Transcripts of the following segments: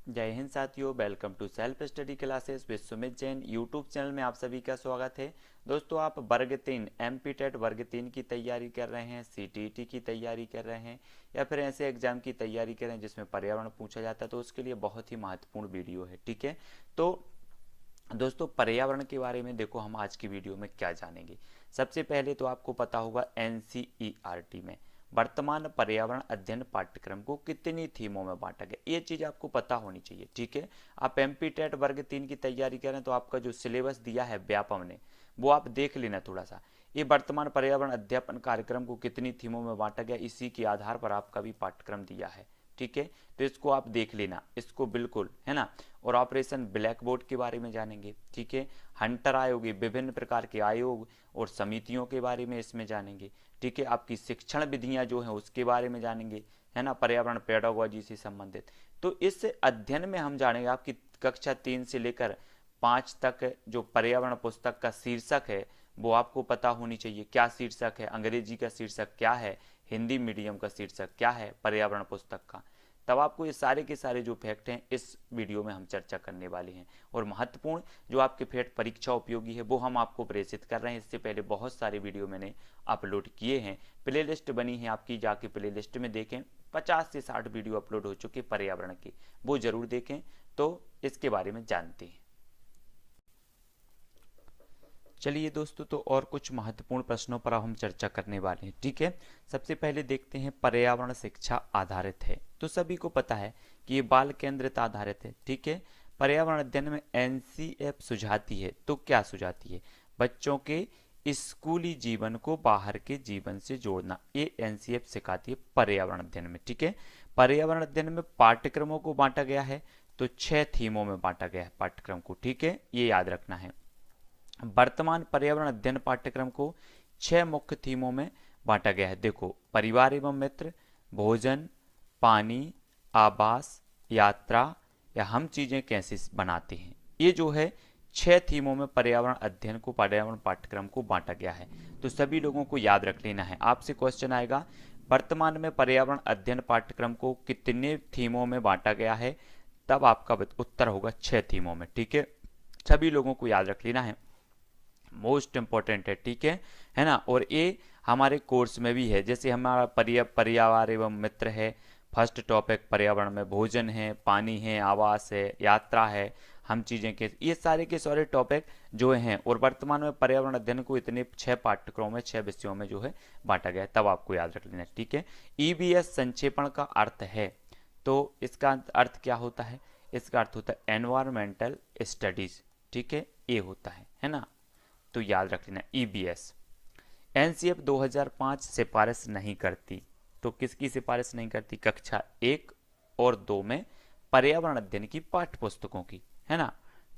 जय हिंद साथियों, welcome to self study classes with Sumit Jain. YouTube channel में आप सभी का स्वागत है। दोस्तों, आप वर्ग 3 एमपी टेट वर्ग 3 की तैयारी कर रहे हैं, सीटीईटी की तैयारी कर रहे हैं, या फिर ऐसे एग्जाम की तैयारी कर रहे हैं जिसमें पर्यावरण पूछा जाता है, तो उसके लिए बहुत ही महत्वपूर्ण वीडियो है। ठीक है, तो दोस्तों पर्यावरण के बारे में देखो हम आज की वीडियो में क्या जानेंगे। सबसे पहले तो आपको पता होगा एनसीईआरटी में वर्तमान पर्यावरण अध्ययन पाठ्यक्रम को कितनी थीमों में बांटा गया, ये चीज आपको पता होनी चाहिए। ठीक है, आप एमपी टेट वर्ग 3 की तैयारी करें तो आपका जो सिलेबस दिया है व्यापम ने, वो आप देख लेना थोड़ा सा। ये वर्तमान पर्यावरण अध्यापन कार्यक्रम को कितनी थीमों में बांटा गया, इसी के आधार पर आपका भी पाठ्यक्रम दिया है। ठीक है, तो इसको आप देख लेना, इसको बिल्कुल, है ना। और ऑपरेशन ब्लैक बोर्ड के बारे में जानेंगे। ठीक है, हंटर आयोग, विभिन्न प्रकार के आयोग और समितियों के बारे में इसमें जानेंगे। ठीक है, आपकी शिक्षण विधियां जो हैं उसके बारे में जानेंगे, है ना, पर्यावरण पेडागोजी से संबंधित। तो इस अध्ययन में हम जानेंगे आपकी कक्षा 3 से लेकर 5 तक जो पर्यावरण पुस्तक का शीर्षक है वो आपको पता होनी चाहिए। क्या शीर्षक है, अंग्रेजी का शीर्षक क्या है, हिंदी मीडियम का शीर्षक क्या है पर्यावरण पुस्तक का। तब आपको ये सारे के सारे जो फैक्ट हैं इस वीडियो में हम चर्चा करने वाले हैं। और महत्वपूर्ण जो आपके फैक्ट परीक्षा उपयोगी है वो हम आपको प्रेषित कर रहे हैं। इससे पहले बहुत सारे वीडियो मैंने अपलोड किए हैं, प्ले लिस्ट बनी है आपकी, जाके प्ले लिस्ट में देखें। 50 से 60 वीडियो अपलोड हो चुके पर्यावरण के, वो जरूर देखें। तो इसके बारे में जानते हैं। चलिए दोस्तों, तो और कुछ महत्वपूर्ण प्रश्नों पर अब हम चर्चा करने वाले हैं। ठीक है, सबसे पहले देखते हैं पर्यावरण शिक्षा आधारित है, तो सभी को पता है कि ये बाल केंद्रित आधारित है। ठीक है, पर्यावरण अध्ययन में एनसीएफ सुझाती है, तो क्या सुझाती है, बच्चों के स्कूली जीवन को बाहर के जीवन से जोड़ना, ये एनसीएफ सिखाती है पर्यावरण अध्ययन में। ठीक है, पर्यावरण अध्ययन में पाठ्यक्रमों को बांटा गया है, तो 6 थीमों में बांटा गया है पाठ्यक्रम को। ठीक है, ये याद रखना है। वर्तमान पर्यावरण अध्ययन पाठ्यक्रम को 6 मुख्य थीमों में बांटा गया है। देखो, परिवार एवं मित्र, भोजन, पानी, आवास, यात्रा, या हम चीजें कैसे बनाते हैं, ये जो है 6 थीमों में पर्यावरण अध्ययन को, पर्यावरण पाठ्यक्रम को बांटा गया है। तो सभी लोगों को याद रख लेना है। आपसे क्वेश्चन आएगा वर्तमान में पर्यावरण अध्ययन पाठ्यक्रम को कितने थीमों में बांटा गया है, तब आपका उत्तर होगा 6 थीमों में। ठीक है, सभी लोगों को याद रख लेना है, मोस्ट इंपॉर्टेंट है। ठीक है ना। और ये हमारे कोर्स में भी है, जैसे हमारा पर्यावरण एवं मित्र है, फर्स्ट टॉपिक पर्यावरण में भोजन है, पानी है, आवास है, यात्रा है, हम चीजें के, ये सारे के सारे टॉपिक जो हैं। और वर्तमान में पर्यावरण अध्ययन को इतने 6 पाठ्यक्रमों में, 6 विषयों में जो है बांटा गया है, तब आपको याद रख लेना है। ठीक है, ईबीएस संक्षेपण का अर्थ है, तो इसका अर्थ क्या होता है, इसका अर्थ होता है एनवायरमेंटल स्टडीज। ठीक है, ये होता है ना, तो याद रख लेना ईबीएस। एनसीएफ 2005 सिफारिश नहीं करती, तो किसकी सिफारिश नहीं करती, कक्षा 1 और 2 में पर्यावरण अध्ययन की पाठ्य पुस्तकों की, है ना।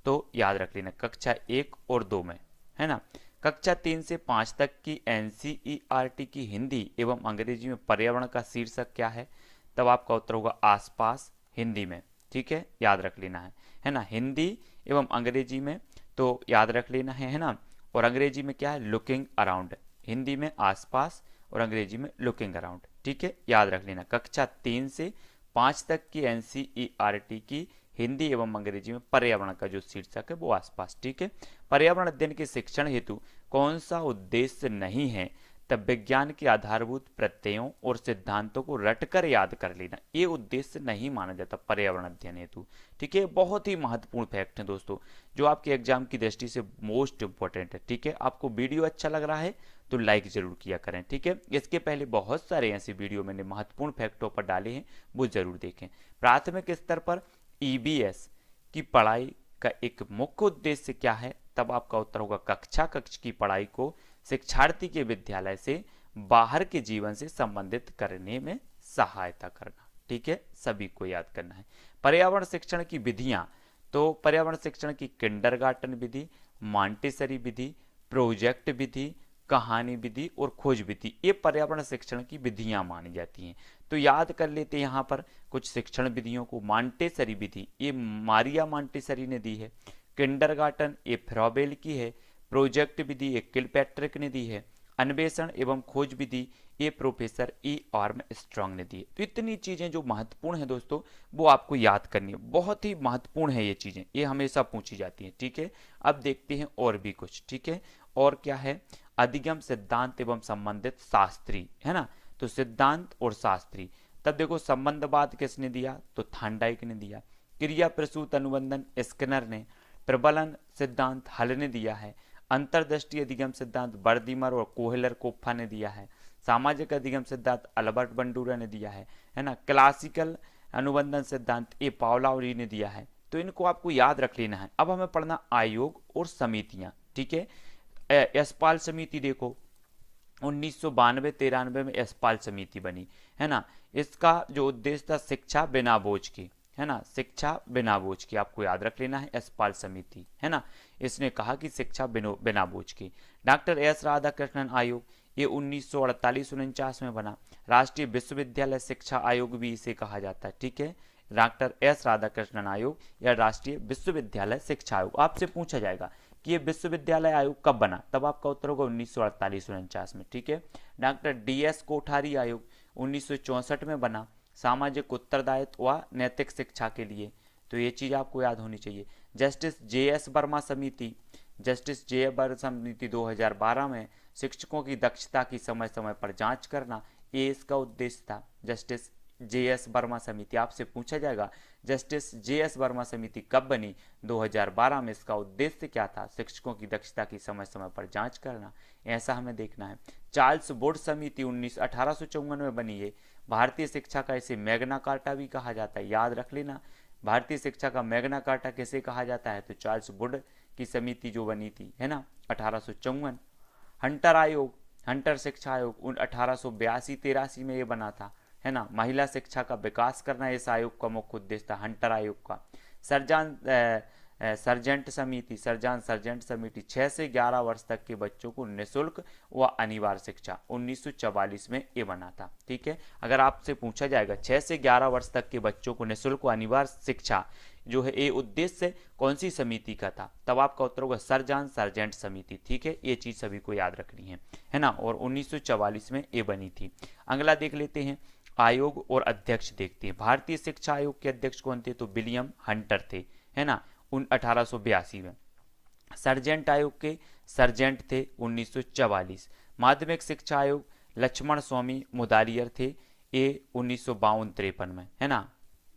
तो याद रख लेना कक्षा 1 और 2 में, है ना। कक्षा 3 से 5 तक की एनसीईआरटी की हिंदी एवं अंग्रेजी में पर्यावरण का शीर्षक क्या है, तब आपका उत्तर होगा आसपास, हिंदी में। ठीक है, याद रख लेना है ना, हिंदी एवं अंग्रेजी में, तो याद रख लेना है ना। और अंग्रेजी में क्या है, लुकिंग अराउंड, हिंदी में आसपास और अंग्रेजी में लुकिंग अराउंड। ठीक है, याद रख लेना कक्षा 3 से 5 तक की एनसीईआरटी की हिंदी एवं अंग्रेजी में पर्यावरण का जो शीर्षक है वो आसपास। ठीक है, पर्यावरण अध्ययन के शिक्षण हेतु कौन सा उद्देश्य नहीं है, तब विज्ञान के आधारभूत प्रत्ययों और सिद्धांतों को रटकर याद कर लेना, ये उद्देश्य नहीं माना जाता पर्यावरण अध्ययन हेतु। ठीक है, बहुत ही महत्वपूर्ण फैक्ट है दोस्तों, जो आपके एग्जाम की दृष्टि से मोस्ट इंपॉर्टेंट है। ठीक है, आपको वीडियो अच्छा लग रहा है तो लाइक जरूर किया करें। ठीक है, इसके पहले बहुत सारे ऐसे वीडियो मैंने महत्वपूर्ण फैक्टों पर डाले हैं, वो जरूर देखें। प्राथमिक स्तर पर ईबीएस की पढ़ाई का एक मुख्य उद्देश्य क्या है, तब आपका उत्तर होगा कक्ष की पढ़ाई को शिक्षार्थी के विद्यालय से बाहर के जीवन से संबंधित करने में सहायता करना। ठीक है, सभी को याद करना है। पर्यावरण शिक्षण की विधियां, तो पर्यावरण शिक्षण की किंडरगार्टन विधि, मॉन्टेसरी विधि, प्रोजेक्ट विधि, कहानी विधि और खोज विधि, ये पर्यावरण शिक्षण की विधियां मानी जाती हैं। तो याद कर लेते हैं यहाँ पर कुछ शिक्षण विधियों को। मॉन्टेसरी विधि ये मारिया मॉन्टेसरी ने दी है, किंडरगार्टन ये फ्रॉबेल की है, प्रोजेक्ट विधि ये किलपैट्रिक ने दी है, अन्वेषण एवं खोज विधि ये प्रोफेसर ई आर्मस्ट्रांग ने दी। तो इतनी चीजें जो महत्वपूर्ण है दोस्तों वो आपको याद करनी है, बहुत ही महत्वपूर्ण है ये चीजें, ये हमेशा पूछी जाती हैं। ठीक है, अब देखते हैं और भी कुछ। ठीक है, और क्या है, अधिगम सिद्धांत एवं संबंधित शास्त्री, है ना। तो सिद्धांत और शास्त्री, तब देखो संबंधवाद किसने दिया, तो थांडाइक ने दिया। क्रिया प्रसूत अनुबंधन स्किनर ने। प्रबलन सिद्धांत हल ने दिया है। अंतर्दृष्टि अधिगम सिद्धांत बर्दिमर और कोहेलर कोप्फा ने दिया है। सामाजिक अधिगम सिद्धांत अल्बर्ट बंडूरा ने दिया है ना। क्लासिकल अनुबंधन सिद्धांत ए पावलावरी ने दिया है। तो इनको आपको याद रख लेना है। अब हमें पढ़ना आयोग और समितियां। ठीक है, यशपाल समिति देखो 1992-93 में यशपाल समिति बनी, है ना। इसका जो उद्देश्य था शिक्षा बिना बोझ की, है ना, शिक्षा बिना बोझ की, आपको याद रख लेना है यशपाल समिति, है ना। इसने कहा कि शिक्षा बिना बोझ की। डॉक्टर एस राधाकृष्णन आयोग ये 1948-49 में बना। राष्ट्रीय विश्वविद्यालय शिक्षा आयोग भी इसे कहा जाता है। ठीक है, डॉक्टर एस राधाकृष्णन आयोग या राष्ट्रीय विश्वविद्यालय शिक्षा आयोग। आपसे पूछा जाएगा कि ये विश्वविद्यालय आयोग कब बना, तब आपका उत्तर होगा 1948-49 में। ठीक है, डॉक्टर डी एस कोठारी आयोग 1964 में बना, सामाजिक उत्तरदायित्व व नैतिक शिक्षा के लिए। तो ये चीज आपको याद होनी चाहिए। जस्टिस जे एस वर्मा समिति, जस्टिस जे एस वर्मा समिति 2012 में शिक्षकों की दक्षता की समय समय पर जांच करना, ये इसका उद्देश्य था। जस्टिस जे एस वर्मा समिति, आपसे पूछा जाएगा जस्टिस जे एस वर्मा समिति कब बनी, 2012 में। इसका उद्देश्य क्या था, शिक्षकों की दक्षता की समय समय पर जांच करना, ऐसा हमें देखना है। चार्ल्स बोर्ड समिति 1854 में बनी है। भारतीय शिक्षा का इसे मैग्ना कार्टा भी कहा जाता है, याद रख लेना। भारतीय शिक्षा का मैग्ना कार्टा किसे कहा जाता है, तो चार्ल्स बोर्ड की समिति जो बनी थी, है ना, 1854। हंटर आयोग, हंटर शिक्षा आयोग 1882-83 में ये बना था, है ना। महिला शिक्षा का विकास करना इस आयोग का मुख्य उद्देश्य था, हंटर आयोग का। सर्जेंट समिति, सर्जेंट समिति 6 से 11 वर्ष तक के बच्चों को निःशुल्क व अनिवार्य शिक्षा 1944 में ये बना था। ठीक है, अगर आपसे पूछा जाएगा 6 से 11 वर्ष तक के बच्चों को निःशुल्क व अनिवार्य शिक्षा जो है ये उद्देश्य कौन सी समिति का था, तब आपका उत्तर होगा सर्जेंट समिति। ठीक है, ये चीज सभी को याद रखनी है ना। और 1944 में ये बनी थी। अगला देख लेते हैं, आयोग और अध्यक्ष देखते हैं। भारतीय शिक्षा आयोग के अध्यक्ष कौन थे, तो विलियम हंटर थे, है ना, 1882 में। सर्जेंट आयोग के सर्जेंट थे 1944। माध्यमिक शिक्षा आयोग लक्ष्मण स्वामी मुदालियर थे, ये 1952-53 में, है ना।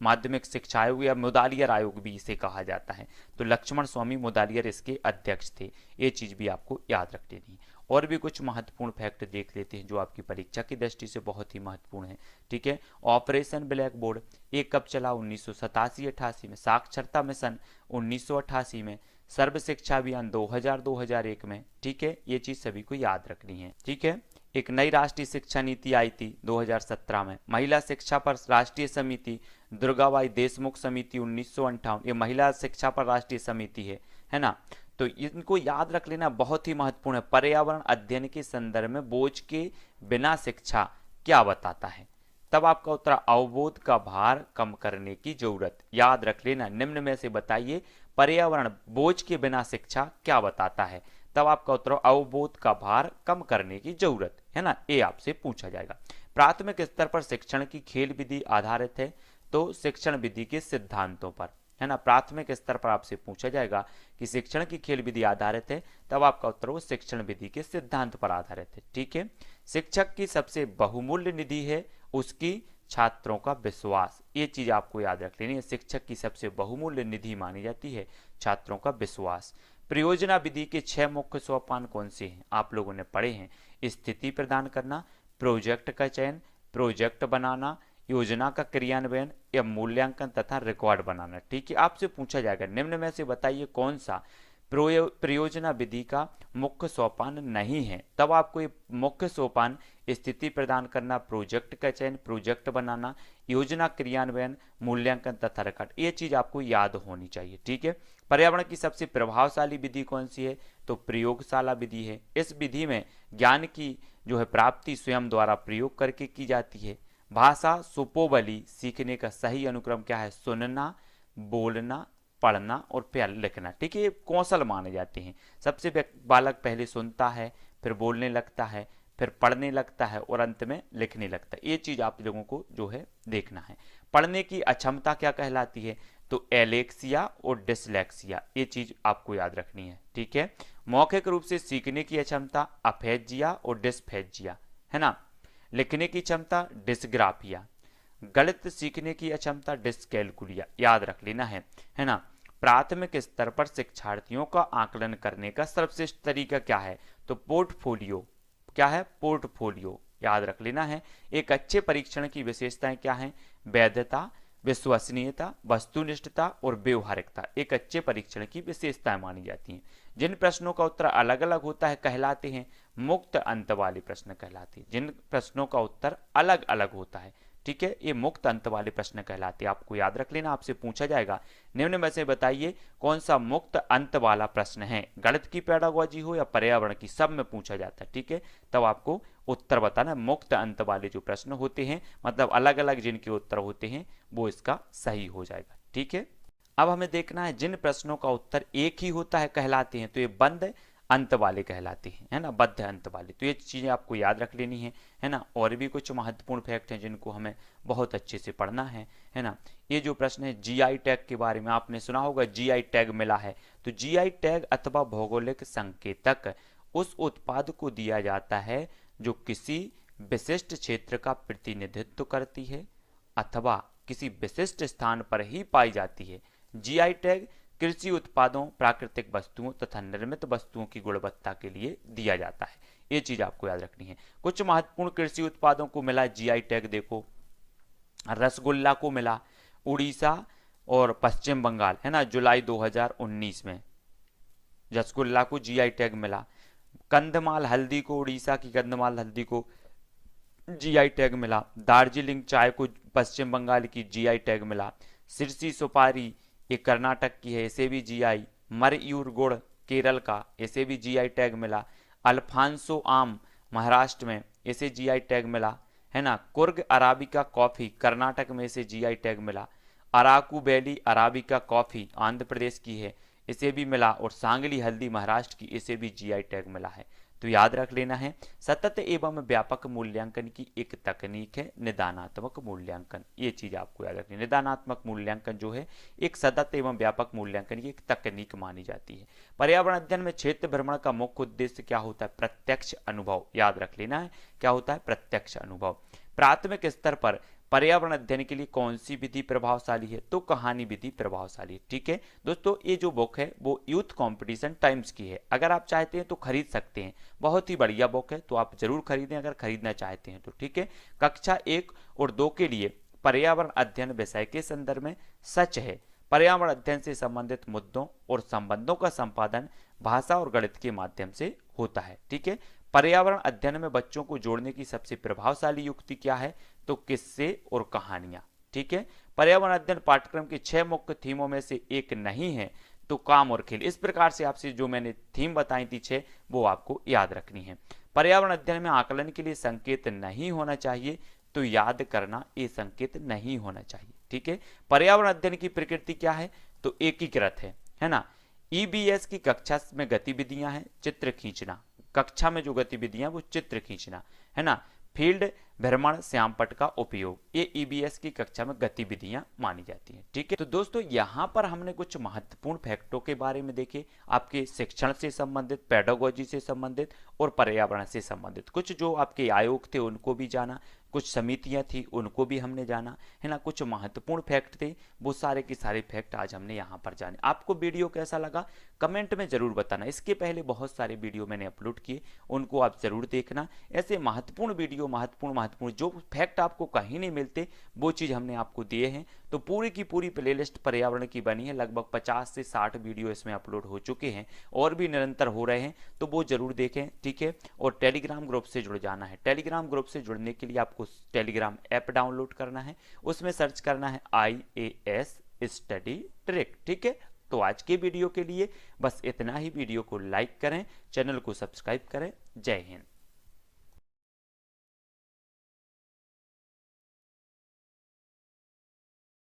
माध्यमिक शिक्षा आयोग या मुदालियर आयोग भी इसे कहा जाता है। तो लक्ष्मण स्वामी मुदालियर इसके अध्यक्ष थे, ये चीज भी आपको याद रख लेनी है। और भी कुछ महत्वपूर्ण फैक्ट देख लेते हैं जो आपकी परीक्षा की दृष्टि से बहुत ही महत्वपूर्ण है। ठीक है, ऑपरेशन ब्लैक बोर्ड ये कब चला, 1987-88 में। साक्षरता मिशन 1988 में। सर्व शिक्षा अभियान 2000-2001 में। ठीक है, ये चीज सभी को याद रखनी है। ठीक है, एक नई राष्ट्रीय शिक्षा नीति आई थी 2017 में। महिला शिक्षा पर राष्ट्रीय समिति दुर्गाबाई देशमुख समिति 1958, ये महिला शिक्षा पर राष्ट्रीय समिति है ना। तो इनको याद रख लेना बहुत ही महत्वपूर्ण है। पर्यावरण अध्ययन के संदर्भ में बोझ के बिना शिक्षा क्या बताता है, तब आपका उत्तर अवबोध का भार कम करने की जरूरत, याद रख लेना। निम्न में से बताइए पर्यावरण बोझ के बिना शिक्षा क्या बताता है, तब आपका उत्तर अवबोध का भार कम करने की जरूरत, है ना, ये आपसे पूछा जाएगा। प्राथमिक स्तर पर शिक्षण की खेल विधि आधारित है, तो शिक्षण विधि के सिद्धांतों पर, है ना। प्राथमिक स्तर पर आपसे पूछा जाएगा कि शिक्षण की खेल विधि आधारित है, तब आपका उत्तर वो शिक्षण विधि के सिद्धांत पर आधारित है। ठीक है, शिक्षक की सबसे बहुमूल्य निधि है उसकी छात्रों का विश्वास, ये चीज आपको याद रख लेनी है। शिक्षक की सबसे बहुमूल्य निधि मानी जाती है छात्रों का विश्वास। परियोजना विधि के 6 मुख्य सोपान कौन से हैं, आप लोगों ने पढ़े हैं। स्थिति प्रदान करना, प्रोजेक्ट का चयन, प्रोजेक्ट बनाना, योजना का क्रियान्वयन या मूल्यांकन तथा रिकॉर्ड बनाना। ठीक है, आपसे पूछा जाएगा निम्न में से बताइए कौन सा परियोजना विधि का मुख्य सोपान नहीं है, तब आपको ये मुख्य सोपान स्थिति प्रदान करना, प्रोजेक्ट का चयन, प्रोजेक्ट बनाना, योजना क्रियान्वयन, मूल्यांकन तथा रिकॉर्ड, ये चीज आपको याद होनी चाहिए। ठीक है, पर्यावरण की सबसे प्रभावशाली विधि कौन सी है, तो प्रयोगशाला विधि है। इस विधि में ज्ञान की जो है प्राप्ति स्वयं द्वारा प्रयोग करके की जाती है। भाषा सुपोबली सीखने का सही अनुक्रम क्या है, सुनना, बोलना, पढ़ना और फिर लिखना। ठीक है, ये कौशल माने जाते हैं। सबसे बालक पहले सुनता है, फिर बोलने लगता है, फिर पढ़ने लगता है और अंत में लिखने लगता है। ये चीज आप लोगों को जो है देखना है। पढ़ने की अक्षमता क्या कहलाती है? तो एलेक्सिया और डिसलेक्सिया, ये चीज आपको याद रखनी है, ठीक है। मौखिक रूप से सीखने की अक्षमता अफेजिया और डिस्फेजिया, है ना। लिखने की क्षमता डिस्ग्राफिया, गणित सीखने की अक्षमता डिस्कैलकुलिया, याद रख लेना है ना। प्राथमिक स्तर पर शिक्षार्थियों का आकलन करने का सर्वश्रेष्ठ तरीका क्या है? तो पोर्टफोलियो, क्या है? पोर्टफोलियो, याद रख लेना है। एक अच्छे परीक्षण की विशेषताएं क्या हैं? वैधता, विश्वसनीयता, वस्तुनिष्ठता और व्यवहारिकता एक अच्छे परीक्षण की विशेषताएं मानी जाती हैं। जिन प्रश्नों का उत्तर अलग अलग होता है कहलाते हैं मुक्त अंत वाले प्रश्न कहलाते हैं। जिन प्रश्नों का उत्तर अलग अलग होता है, ठीक है, ये मुक्त अंत वाले प्रश्न कहलाते हैं। आपको याद रख लेना, आपसे पूछा जाएगा निम्न में से बताइए कौन सा मुक्त अंत वाला प्रश्न है। गणित की पेडागोजी हो या पर्यावरण की, सब में पूछा जाता है, ठीक है। तब आपको उत्तर बताना। मुक्त अंत वाले जो प्रश्न होते हैं, मतलब अलग अलग जिनके उत्तर होते हैं, वो इसका सही हो जाएगा, ठीक है। अब हमें देखना है जिन प्रश्नों का उत्तर एक ही होता है कहलाते हैं, तो ये बंद अंत वाले कहलाते हैं, है ना, बद्ध अंत वाले। तो ये चीजें आपको याद रख लेनी है ना। और भी कुछ महत्वपूर्ण फैक्ट हैं जिनको हमें बहुत अच्छे से पढ़ना है ना। ये जो प्रश्न है जीआई टैग के बारे में, आपने सुना होगा जीआई टैग मिला है। तो जीआई टैग अथवा भौगोलिक संकेतक उस उत्पाद को दिया जाता है जो किसी विशिष्ट क्षेत्र का प्रतिनिधित्व करती है अथवा किसी विशिष्ट स्थान पर ही पाई जाती है। जीआई टैग कृषि उत्पादों, प्राकृतिक वस्तुओं तथा निर्मित वस्तुओं की गुणवत्ता के लिए दिया जाता है। ये चीज आपको याद रखनी है। कुछ महत्वपूर्ण कृषि उत्पादों को मिला जीआई टैग, देखो रसगुल्ला को मिला उड़ीसा और पश्चिम बंगाल, है ना, जुलाई 2019 में रसगुल्ला को जीआई टैग मिला। कंधमाल हल्दी को, उड़ीसा की कंधमाल हल्दी को जीआई टैग मिला। दार्जिलिंग चाय को पश्चिम बंगाल की जीआई टैग मिला। सिरसी सुपारी ये कर्नाटक की है, इसे भी जीआई। मरयूर गुड़ केरल का, इसे भी जीआई टैग मिला। अल्फांसो आम महाराष्ट्र में, इसे जीआई टैग मिला, है ना। कुर्ग अराबिका कॉफी कर्नाटक में, इसे जीआई टैग मिला। Araku valley Arabica coffee Andhra Pradesh की है, इसे भी मिला। और सांगली हल्दी महाराष्ट्र की, इसे भी जीआई टैग मिला है। तो याद रख लेना है, सतत एवं व्यापक मूल्यांकन की एक तकनीक है निदानात्मक मूल्यांकन। ये चीज आपको याद रखनी है। निदानात्मक मूल्यांकन जो है एक सतत एवं व्यापक मूल्यांकन की एक तकनीक मानी जाती है। पर्यावरण अध्ययन में क्षेत्र भ्रमण का मुख्य उद्देश्य क्या होता है? प्रत्यक्ष अनुभव, याद रख लेना है, क्या होता है? प्रत्यक्ष अनुभव। प्राथमिक स्तर पर पर्यावरण अध्ययन के लिए कौन सी विधि प्रभावशाली है? तो कहानी विधि प्रभावशाली है, ठीक है दोस्तों। ये जो बुक है वो यूथ कंपटीशन टाइम्स की है। अगर आप चाहते हैं तो खरीद सकते हैं, बहुत ही बढ़िया बुक है, तो आप जरूर खरीदें अगर खरीदना चाहते हैं तो, ठीक है। कक्षा 1 और 2 के लिए पर्यावरण अध्ययन विषय के संदर्भ में सच है। पर्यावरण अध्ययन से संबंधित मुद्दों और संबंधों का संपादन भाषा और गणित के माध्यम से होता है, ठीक है। पर्यावरण अध्ययन में बच्चों को जोड़ने की सबसे प्रभावशाली युक्ति क्या है? तो किस्से और कहानियां, ठीक है। पर्यावरण अध्ययन पाठ्यक्रम की 6 मुख्य थीमों में से एक नहीं है, तो काम और खेल। इस प्रकार से आपसे जो मैंने थीम बताई थी 6, वो आपको याद रखनी है। पर्यावरण अध्ययन में आकलन के लिए संकेत नहीं होना चाहिए, तो याद करना ये संकेत नहीं होना चाहिए, ठीक है। पर्यावरण अध्ययन की प्रकृति क्या है? तो एकीकृत है ना। ईबीएस की कक्षा में गतिविधियां हैं चित्र खींचना, कक्षा में जो गतिविधियां वो चित्र खींचना, है ना। फील्ड भ्रमण, श्यामपट्ट का उपयोग, ये ईबीएस की कक्षा में गतिविधियां मानी जाती हैं, ठीक है। तो दोस्तों यहाँ पर हमने कुछ महत्वपूर्ण फैक्टों के बारे में देखे, आपके शिक्षण से संबंधित, पेडागोजी से संबंधित और पर्यावरण से संबंधित। कुछ जो आपके आयोग थे उनको भी जाना, कुछ समितियां थी उनको भी हमने जाना, है ना। कुछ महत्वपूर्ण फैक्ट थे, वो सारे के सारे फैक्ट आज हमने यहाँ पर जाने। आपको वीडियो कैसा लगा कमेंट में जरूर बताना। इसके पहले बहुत सारे वीडियो मैंने अपलोड किए, उनको आप जरूर देखना। ऐसे महत्वपूर्ण वीडियो, महत्वपूर्ण जो फैक्ट आपको कहीं नहीं मिलते, वो चीज हमने आपको दिए हैं। तो पूरी की पूरी प्लेलिस्ट पर्यावरण की बनी है, लगभग 50 से 60 वीडियो इसमें अपलोड हो चुके हैं और भी निरंतर हो रहे हैं, तो वो जरूर देखें, ठीक है। और टेलीग्राम ग्रुप से जुड़ जाना है। टेलीग्राम ग्रुप से जुड़ने के लिए आपको टेलीग्राम ऐप डाउनलोड करना है, उसमें सर्च करना है IAS स्टडी ट्रिक, ठीक है। तो आज के वीडियो के लिए बस इतना ही। वीडियो को लाइक करें, चैनल को सब्सक्राइब करें। जय हिंद।